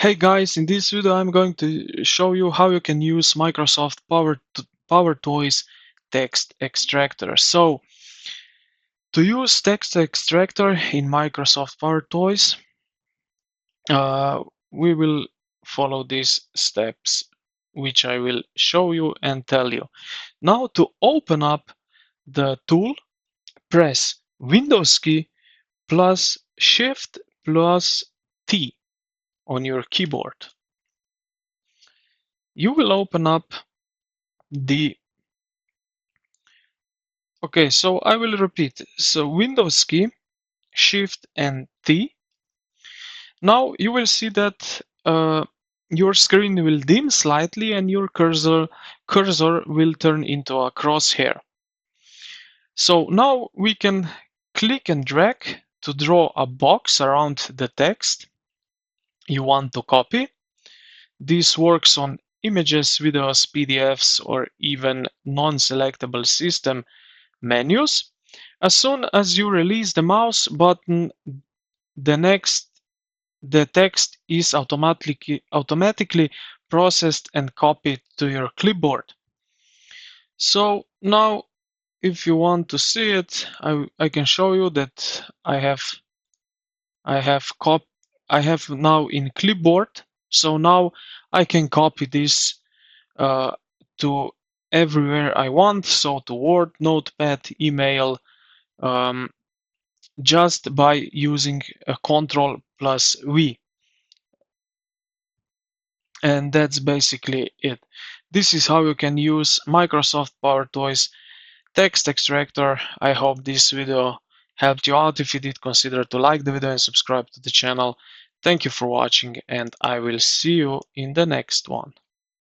Hey guys, in this video I'm going to show you how you can use Microsoft PowerToys Text Extractor. So, to use Text Extractor in Microsoft PowerToys, we will follow these steps, which I will show you and tell you. Now, to open up the tool, press Windows key plus Shift plus T on your keyboard. You will open up the Okay, so I will repeat. So Windows key, Shift and T. Now you will see that your screen will dim slightly and your cursor will turn into a crosshair. So now we can click and drag to draw a box around the text you want to copy. This works on images, videos, PDFs, or even non-selectable system menus. As soon as you release the mouse button, the text is automatically processed and copied to your clipboard. So now, if you want to see it, I can show you that I have now in clipboard. So now I can copy this to everywhere I want. So to Word, Notepad, email, just by using a Ctrl plus V. And that's basically it. This is how you can use Microsoft PowerToys Text Extractor. I hope this video helped you out. If you did, consider to like the video and subscribe to the channel. Thank you for watching, and I will see you in the next one.